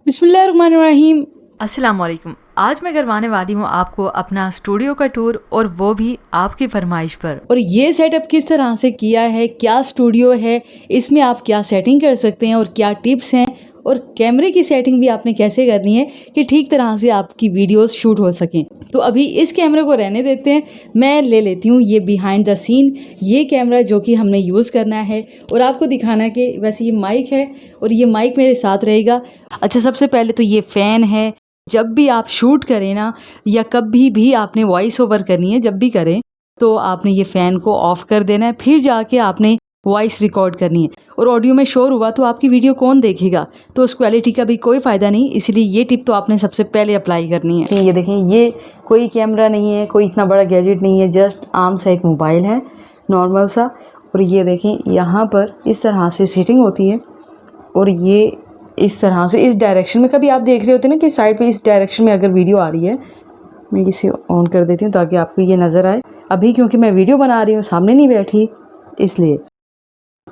बिस्मिल्लाहिर्रहमानिर्रहीम। अस्सलाम वालेकुम। आज मैं करवाने वाली हूँ आपको अपना स्टूडियो का टूर, और वो भी आपकी फरमाइश पर। और ये सेटअप किस तरह से किया है, क्या स्टूडियो है, इसमें आप क्या सेटिंग कर सकते हैं और क्या टिप्स हैं, और कैमरे की सेटिंग भी आपने कैसे करनी है कि ठीक तरह से आपकी वीडियोस शूट हो सकें। तो अभी इस कैमरे को रहने देते हैं, मैं ले लेती हूँ ये बिहाइंड द सीन ये कैमरा जो कि हमने यूज़ करना है और आपको दिखाना है कि वैसे ये माइक है और ये माइक मेरे साथ रहेगा। अच्छा, सबसे पहले तो ये फ़ैन है। जब भी आप शूट करें ना, या कभी भी आपने वॉइस ओवर करनी है, जब भी करें तो आपने ये फ़ैन को ऑफ़ कर देना है, फिर जाके आपने वॉइस रिकॉर्ड करनी है। और ऑडियो में शोर हुआ तो आपकी वीडियो कौन देखेगा, तो उस क्वालिटी का भी कोई फ़ायदा नहीं। इसलिए ये टिप तो आपने सबसे पहले अप्लाई करनी है। ये देखें, ये कोई कैमरा नहीं है, कोई इतना बड़ा गैजेट नहीं है, जस्ट आम सा एक मोबाइल है नॉर्मल सा। और ये देखें, यहाँ पर इस तरह से सेटिंग होती है, और ये इस तरह से इस डायरेक्शन में, कभी आप देख रहे होते हैं ना कि साइड पे इस डायरेक्शन में अगर वीडियो आ रही है, मैं इसे ऑन कर देती हूँ ताकि आपको ये नज़र आए। अभी क्योंकि मैं वीडियो बना रही हूँ, सामने नहीं बैठी, इसलिए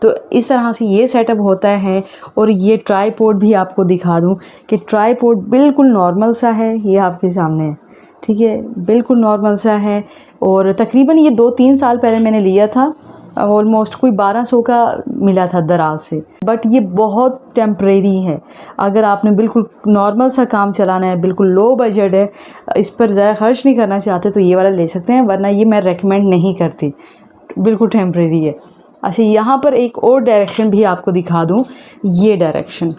तो इस तरह से ये सेटअप होता है। और ये ट्राईपॉड भी आपको दिखा दूँ कि ट्राईपॉड बिल्कुल नॉर्मल सा है, ये आपके सामने है, ठीक है, बिल्कुल नॉर्मल सा है। और तकरीबन ये 2-3 साल पहले मैंने लिया था, ऑलमोस्ट कोई 1200 का मिला था दराज से। बट ये बहुत टेम्परेरी है। अगर आपने बिल्कुल नॉर्मल सा काम चलाना है, बिल्कुल लो बजट है, इस पर ज़्यादा खर्च नहीं करना चाहते, तो ये वाला ले सकते हैं, वरना ये मैं रेकमेंड नहीं करती, बिल्कुल टेम्परेरी है। अच्छा, यहाँ पर एक और डायरेक्शन भी आपको दिखा दूँ। ये डायरेक्शन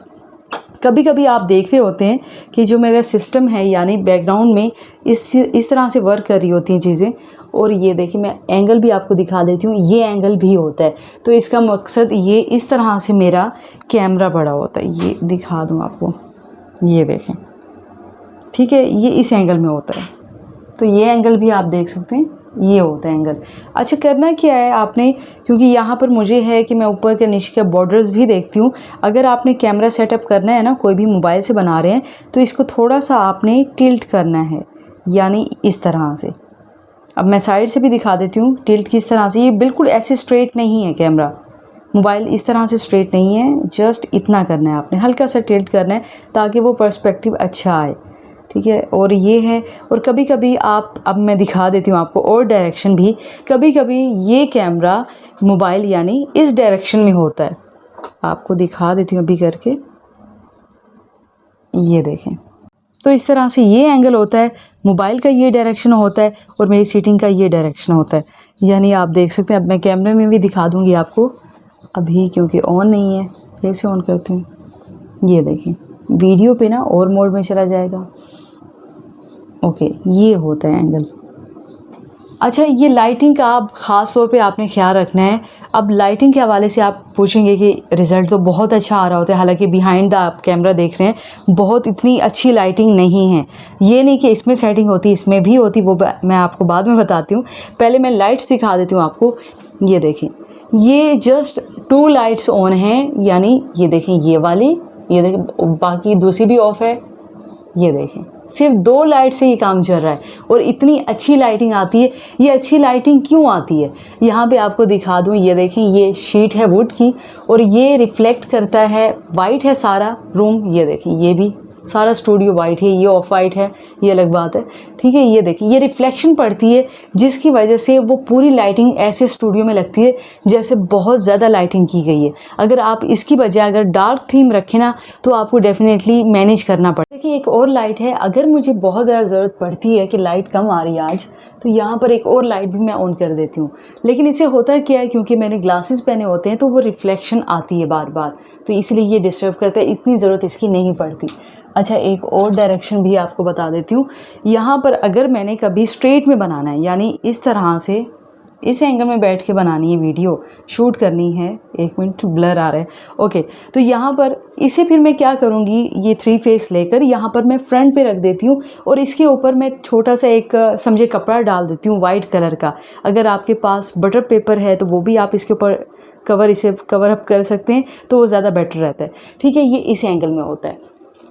कभी कभी आप देख रहे होते हैं कि जो मेरा सिस्टम है, यानी बैकग्राउंड में इस तरह से वर्क कर रही होती हैं चीज़ें। और ये देखिए, मैं एंगल भी आपको दिखा देती हूँ, ये एंगल भी होता है। तो इसका मकसद ये इस तरह से मेरा कैमरा बड़ा होता है, ये दिखा दूँ आपको, ये देखें, ठीक है, ये इस एंगल में होता है। तो ये एंगल भी आप देख सकते हैं, ये होता है एंगल। अच्छा, करना क्या है आपने, क्योंकि यहाँ पर मुझे है कि मैं ऊपर के नीचे के बॉर्डर्स भी देखती हूँ। अगर आपने कैमरा सेटअप करना है ना, कोई भी मोबाइल से बना रहे हैं, तो इसको थोड़ा सा आपने टिल्ट करना है, यानी इस तरह से। अब मैं साइड से भी दिखा देती हूँ टिल्ट किस तरह से। ये बिल्कुल ऐसे स्ट्रेट नहीं है कैमरा, मोबाइल इस तरह से स्ट्रेट नहीं है, जस्ट इतना करना है आपने, हल्का सा टिल्ट करना है ताकि वो पर्सपेक्टिव अच्छा आए, ठीक है। और ये है, और कभी कभी आप, अब मैं दिखा देती हूँ आपको और डायरेक्शन भी, कभी कभी ये कैमरा मोबाइल यानी इस डायरेक्शन में होता है, आपको दिखा देती हूँ अभी करके, ये देखें। तो इस तरह से ये एंगल होता है, मोबाइल का ये डायरेक्शन होता है और मेरी सीटिंग का ये डायरेक्शन होता है, यानी आप देख सकते हैं। अब मैं कैमरे में भी दिखा दूँगी आपको, अभी क्योंकि ऑन नहीं है, फिर से ऑन करते हैं, ये देखें, वीडियो पे ना और मोड में चला जाएगा, ओके, ये होता है एंगल। अच्छा, ये लाइटिंग का आप ख़ास तौर पे आपने ख्याल रखना है। अब लाइटिंग के हवाले से आप पूछेंगे कि रिज़ल्ट तो बहुत अच्छा आ रहा होता है, हालांकि बिहाइंड द आप कैमरा देख रहे हैं, बहुत इतनी अच्छी लाइटिंग नहीं है। ये नहीं कि इसमें सेटिंग होती, इसमें भी होती, वो मैं आपको बाद में बताती हूँ। पहले मैं लाइट्स दिखा देती हूँ आपको। ये देखें, ये जस्ट 2 लाइट्स ऑन हैं, यानी ये देखें, ये वाली, ये देखें, बाकी दूसरी भी ऑफ है, ये देखें, सिर्फ 2 लाइट से ये काम चल रहा है और इतनी अच्छी लाइटिंग आती है। ये अच्छी लाइटिंग क्यों आती है, यहाँ पे आपको दिखा दूँ। ये देखें, ये शीट है वुड की और ये रिफ्लेक्ट करता है, वाइट है सारा रूम, ये देखें, ये भी सारा स्टूडियो वाइट है, ये ऑफ वाइट है, ये अलग बात है, ठीक है। ये देखिए, ये रिफ्लेक्शन पड़ती है, जिसकी वजह से वो पूरी लाइटिंग ऐसे स्टूडियो में लगती है जैसे बहुत ज़्यादा लाइटिंग की गई है। अगर आप इसकी बजाय अगर डार्क थीम रखें ना, तो आपको डेफिनेटली मैनेज करना पड़ेगा। देखिए, एक और लाइट है, अगर मुझे बहुत ज़्यादा ज़रूरत पड़ती है कि लाइट कम आ रही है आज, तो यहाँ पर एक और लाइट भी मैं ऑन कर देती हूँ। लेकिन इससे होता क्या है, क्योंकि मैंने ग्लासेस पहने होते हैं, तो वो रिफ्लेक्शन आती है बार बार, तो इसलिए ये डिस्टर्ब करता है, इतनी ज़रूरत इसकी नहीं पड़ती। अच्छा, एक और डायरेक्शन भी आपको बता देती हूँ। यहाँ पर अगर मैंने कभी स्ट्रेट में बनाना है, यानी इस तरह से इस एंगल में बैठ के बनानी है, वीडियो शूट करनी है, 1 मिनट ब्लर आ रहा है, ओके। तो यहाँ पर इसे फिर मैं क्या करूँगी, ये 3 फेस लेकर यहाँ पर मैं फ्रंट पे रख देती हूँ और इसके ऊपर मैं छोटा सा एक समझे कपड़ा डाल देती हूँ वाइट कलर का। अगर आपके पास बटर पेपर है तो वो भी आप इसके ऊपर इसे कवर अप कर सकते हैं, तो वो ज़्यादा बेटर रहता है, ठीक है। ये इस एंगल में होता है,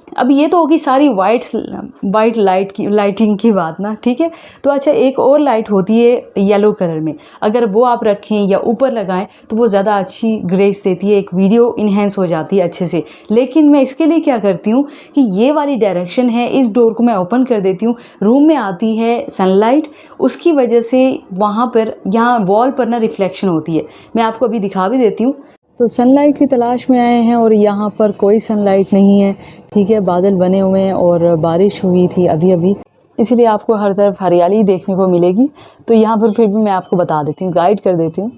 अब ये तो होगी सारी वाइट लाइटिंग की बात ना, ठीक है। तो अच्छा, एक और लाइट होती है येलो कलर में, अगर वो आप रखें या ऊपर लगाएं तो वो ज़्यादा अच्छी ग्रेस देती है, एक वीडियो इन्हेंस हो जाती है अच्छे से। लेकिन मैं इसके लिए क्या करती हूँ कि ये वाली डायरेक्शन है, इस डोर को मैं ओपन कर देती हूँ, रूम में आती है सनलाइट, उसकी वजह से वहाँ पर यहाँ वॉल पर ना रिफ्लेक्शन होती है। मैं आपको अभी दिखा भी देती हूँ। तो सनलाइट की तलाश में आए हैं और यहाँ पर कोई सनलाइट नहीं है, ठीक है। बादल बने हुए हैं और बारिश हुई थी अभी अभी, इसीलिए आपको हर तरफ हरियाली देखने को मिलेगी। तो यहाँ पर फिर भी मैं आपको बता देती हूँ, गाइड कर देती हूँ।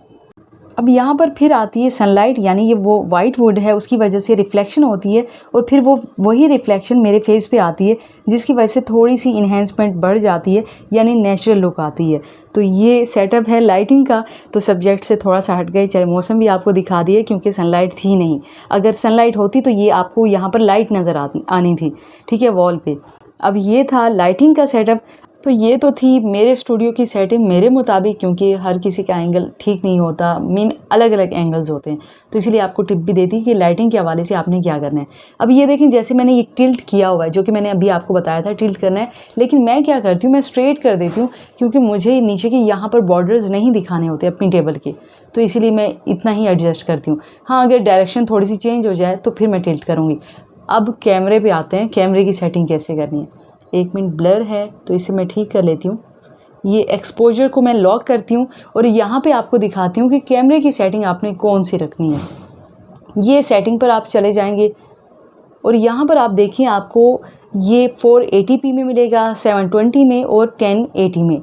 अब यहाँ पर फिर आती है सनलाइट, यानी ये वो वाइट वुड है, उसकी वजह से रिफ्लेक्शन होती है और फिर वो वही रिफ्लेक्शन मेरे फेस पे आती है, जिसकी वजह से थोड़ी सी इन्हेंसमेंट बढ़ जाती है, यानी नेचुरल लुक आती है। तो ये सेटअप है लाइटिंग का। तो सब्जेक्ट से थोड़ा सा हट गए, चाहे मौसम भी आपको दिखा दिए क्योंकि सनलाइट थी नहीं। अगर सनलाइट होती तो ये आपको यहाँ पर लाइट नज़र आनी थी, ठीक है, वॉल पे। अब ये था लाइटिंग का सेटअप। तो ये तो थी मेरे स्टूडियो की सेटिंग मेरे मुताबिक, क्योंकि हर किसी का एंगल ठीक नहीं होता, अलग अलग एंगल्स होते हैं। तो इसलिए आपको टिप भी देती कि लाइटिंग के हवाले से आपने क्या करना है। अब ये देखें, जैसे मैंने ये टिल्ट किया हुआ है, जो कि मैंने अभी आपको बताया था टिल्ट करना है, लेकिन मैं क्या करती हूँ, मैं स्ट्रेट कर देती हूँ, क्योंकि मुझे नीचे के यहाँ पर बॉर्डर्स नहीं दिखाने होते अपनी टेबल के। तो इसीलिए मैं इतना ही एडजस्ट करती हूँ। हाँ, अगर डायरेक्शन थोड़ी सी चेंज हो जाए तो फिर मैं टिल्ट करूँगी। अब कैमरे पर आते हैं, कैमरे की सेटिंग कैसे करनी है। 1 मिनट ब्लर है तो इसे मैं ठीक कर लेती हूँ। ये एक्सपोजर को मैं लॉक करती हूँ और यहाँ पे आपको दिखाती हूँ कि कैमरे की सेटिंग आपने कौन सी रखनी है। ये सेटिंग पर आप चले जाएंगे और यहाँ पर आप देखिए, आपको ये 480p में मिलेगा, 720 में और 1080 में।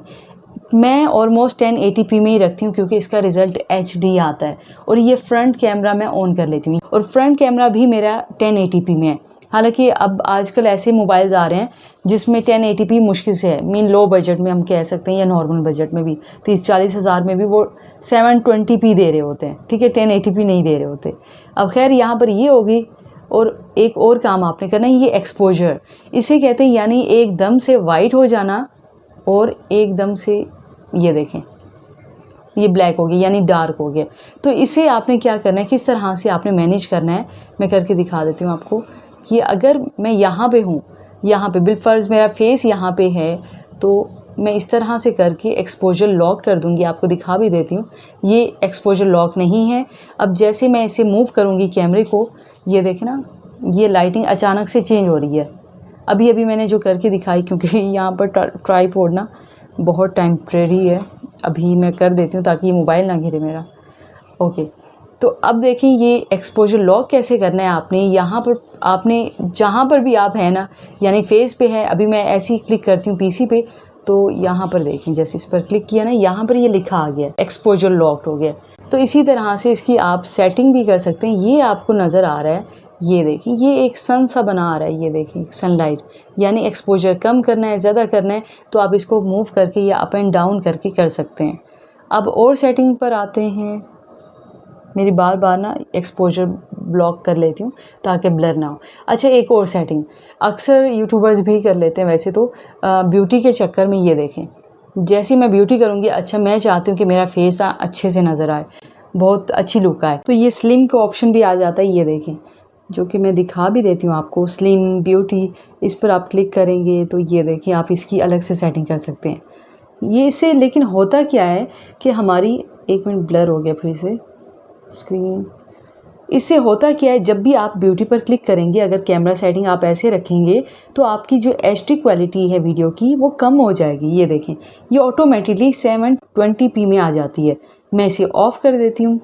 मैं ऑलमोस्ट 1080p में ही रखती हूँ क्योंकि इसका रिज़ल्ट HD आता है। और ये फ्रंट कैमरा मैं ऑन कर लेती हूँ और फ्रंट कैमरा भी मेरा 1080p में है। हालांकि अब आजकल ऐसे मोबाइल्स आ रहे हैं जिसमें 1080p मुश्किल से है, लो बजट में हम कह सकते हैं, या नॉर्मल बजट में भी 30-40 हज़ार में भी वो 720p दे रहे होते हैं, ठीक है, 1080p नहीं दे रहे होते। अब खैर यहाँ पर ये होगी। और एक और काम आपने करना है, ये एक्सपोजर इसे कहते हैं, यानी एकदम से वाइट हो जाना और एकदम से ये देखें ये ब्लैक हो गया, यानी डार्क हो गया। तो इसे आपने क्या करना है, किस तरह से आपने मैनेज करना है, मैं करके दिखा देती हूँ आपको। कि अगर मैं यहाँ पे हूँ, यहाँ पे बिलफर्ज मेरा फेस यहाँ पे है, तो मैं इस तरह से करके एक्सपोजर लॉक कर दूँगी। आपको दिखा भी देती हूँ, ये एक्सपोजर लॉक नहीं है। अब जैसे मैं इसे मूव करूँगी कैमरे को, ये देखें ना, ये लाइटिंग अचानक से चेंज हो रही है। अभी अभी मैंने जो करके दिखाई, क्योंकि यहाँ पर ट्राइपॉड ना बहुत टेम्प्रेरी है, अभी मैं कर देती हूँ ताकि ये मोबाइल ना गिरे मेरा। ओके, तो अब देखें ये एक्सपोजर लॉक कैसे करना है। आपने यहाँ पर, आपने जहाँ पर भी आप हैं ना, यानी फेस पे है, अभी मैं ऐसे ही क्लिक करती हूँ पीसी पे, तो यहाँ पर देखें जैसे इस पर क्लिक किया ना, यहाँ पर ये लिखा आ गया एक्सपोजर लॉक्ड हो गया। तो इसी तरह से इसकी आप सेटिंग भी कर सकते हैं। ये आपको नज़र आ रहा है, ये देखें, ये एक सन सा बना आ रहा है, ये देखें सनलाइट, यानी एक्सपोजर कम करना है, ज़्यादा करना है तो आप इसको मूव करके या अप एंड डाउन करके कर सकते हैं। अब और सेटिंग पर आते हैं। मेरी बार बार ना एक्सपोजर ब्लॉक कर लेती हूँ ताकि ब्लर ना हो। अच्छा, एक और सेटिंग अक्सर यूट्यूबर्स भी कर लेते हैं वैसे तो, ब्यूटी के चक्कर में। ये देखें, जैसे मैं ब्यूटी करूँगी, अच्छा मैं चाहती हूँ कि मेरा फेस अच्छे से नज़र आए, बहुत अच्छी लुक आए, तो ये स्लिम का ऑप्शन भी आ जाता है। ये देखें, जो कि मैं दिखा भी देती हूँ आपको, स्लिम ब्यूटी, इस पर आप क्लिक करेंगे तो ये देखिए आप इसकी अलग से सेटिंग कर सकते हैं। ये इससे लेकिन होता क्या है कि हमारी, 1 मिनट ब्लर हो गया फिर से स्क्रीन। इससे होता क्या है, जब भी आप ब्यूटी पर क्लिक करेंगे, अगर कैमरा सेटिंग आप ऐसे रखेंगे तो आपकी जो HD क्वालिटी है वीडियो की वो कम हो जाएगी। ये देखें, ये ऑटोमेटिकली 720p में आ जाती है। मैं इसे ऑफ़ कर देती हूँ,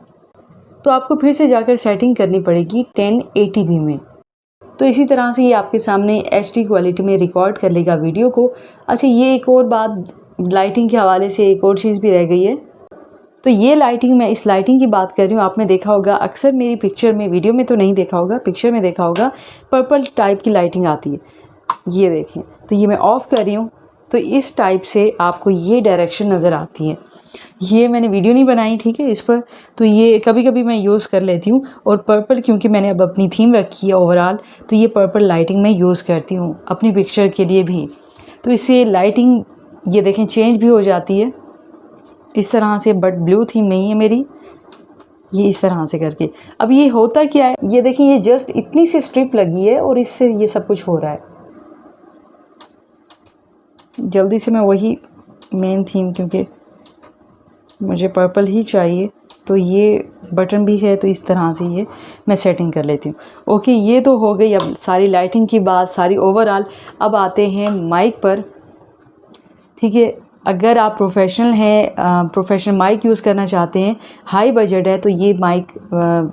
तो आपको फिर से जाकर सेटिंग करनी पड़ेगी 1080p में। तो इसी तरह से ये आपके सामने HD क्वालिटी में रिकॉर्ड कर लेगा वीडियो को। अच्छा, ये एक और बात लाइटिंग के हवाले से, एक और चीज़ भी रह गई है। तो ये लाइटिंग, मैं इस लाइटिंग की बात कर रही हूँ। आपने देखा होगा अक्सर मेरी पिक्चर में, वीडियो में तो नहीं देखा होगा, पिक्चर में देखा होगा, पर्पल टाइप की लाइटिंग आती है। ये देखें, तो ये मैं ऑफ़ कर रही हूँ, तो इस टाइप से आपको ये डायरेक्शन नज़र आती है। ये मैंने वीडियो नहीं बनाई, ठीक है, इस पर, तो ये कभी कभी मैं यूज़ कर लेती हूँ। और पर्पल, क्योंकि मैंने अब अपनी थीम रखी है ओवरऑल, तो ये पर्पल लाइटिंग मैं यूज़ करती हूँ अपनी पिक्चर के लिए भी। तो इससे लाइटिंग, ये देखें, चेंज भी हो जाती है इस तरह से, बट ब्लू थीम नहीं है मेरी। ये इस तरह से करके। अब ये होता क्या है, ये देखिए ये जस्ट इतनी सी स्ट्रिप लगी है और इससे ये सब कुछ हो रहा है। जल्दी से मैं वही मेन थीम, क्योंकि मुझे पर्पल ही चाहिए, तो ये बटन भी है, तो इस तरह से ये मैं सेटिंग कर लेती हूँ। ओके, ये तो हो गई अब सारी लाइटिंग की बात, सारी ओवरऑल। अब आते हैं माइक पर। ठीक है, अगर आप प्रोफेशनल हैं, प्रोफेशनल माइक यूज़ करना चाहते हैं, हाई बजट है, तो ये माइक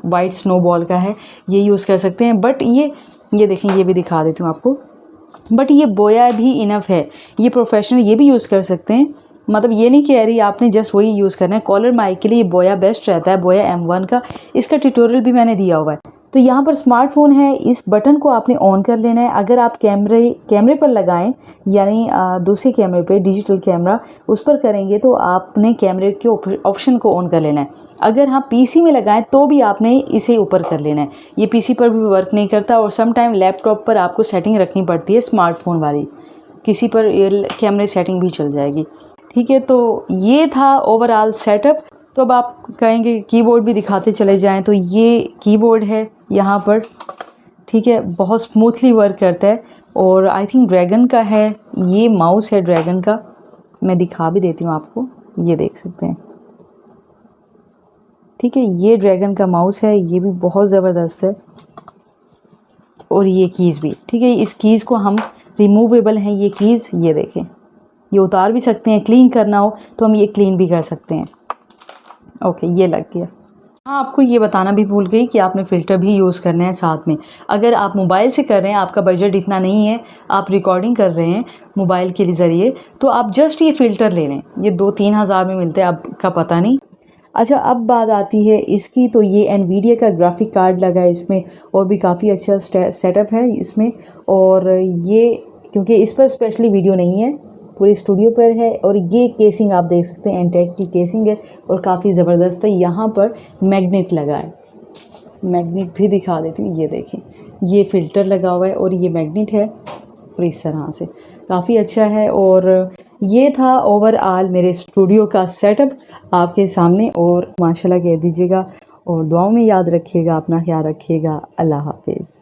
वाइट स्नोबॉल का है, ये यूज़ कर सकते हैं। बट ये देखें, ये भी दिखा देती हूँ आपको, बट ये बोया भी इनफ है, ये प्रोफेशनल ये भी यूज़ कर सकते हैं। मतलब ये नहीं कह रही आपने जस्ट वही यूज़ करना है। कॉलर माइक के लिए ये बोया बेस्ट रहता है, बोया M1 का, इसका ट्यूटोरियल भी मैंने दिया हुआ है। तो यहाँ पर स्मार्टफोन है, इस बटन को आपने ऑन कर लेना है। अगर आप कैमरे पर लगाएं, यानी दूसरे कैमरे पे डिजिटल कैमरा उस पर करेंगे, तो आपने कैमरे के ऑप्शन को ऑन कर लेना है। अगर हाँ पीसी में लगाएं तो भी आपने इसे ऊपर कर लेना है। ये पीसी पर भी वर्क नहीं करता, और सम टाइम लैपटॉप पर आपको सेटिंग रखनी पड़ती है स्मार्टफोन वाली, किसी पर कैमरे सेटिंग भी चल जाएगी। ठीक है, तो ये था ओवरऑल सेटअप। तो अब आप कहेंगे कीबोर्ड भी दिखाते चले जाएं, तो ये कीबोर्ड है यहाँ पर। ठीक है, बहुत स्मूथली वर्क करता है, और आई थिंक ड्रैगन का है, ये माउस है ड्रैगन का, मैं दिखा भी देती हूँ आपको, ये देख सकते हैं। ठीक है, ये ड्रैगन का माउस है, ये भी बहुत ज़बरदस्त है। और ये कीज़ भी, ठीक है, इस कीज़ को हम रिमूवेबल हैं ये कीज़, ये देखें, ये उतार भी सकते हैं, क्लीन करना हो तो हम ये क्लीन भी कर सकते हैं। ओके, ये लग गया। हाँ, आपको ये बताना भी भूल गई कि आपने फ़िल्टर भी यूज़ करना है साथ में। अगर आप मोबाइल से कर रहे हैं, आपका बजट इतना नहीं है, आप रिकॉर्डिंग कर रहे हैं मोबाइल के ज़रिए, तो आप जस्ट ये फ़िल्टर ले लें, ये 2-3 हज़ार में मिलते हैं, आपका पता नहीं। अच्छा, अब बात आती है इसकी, तो ये एनवीडिया का ग्राफिक कार्ड लगा है इसमें, और भी काफ़ी अच्छा सेटअप है इसमें। और ये क्योंकि इस पर स्पेशली वीडियो नहीं है, पूरी स्टूडियो पर है। और ये केसिंग आप देख सकते हैं, एंटेक की केसिंग है, और काफ़ी ज़बरदस्त है। यहाँ पर मैग्नेट लगा है, मैग्नेट भी दिखा देती हूँ, ये देखें, ये फ़िल्टर लगा हुआ है और ये मैग्नेट है, और इस तरह से काफ़ी अच्छा है। और ये था ओवरऑल मेरे स्टूडियो का सेटअप आपके सामने। और माशाल्लाह कह दीजिएगा, और दुआओं में याद रखिएगा, अपना ख्याल रखिएगा। अल्लाह हाफिज़।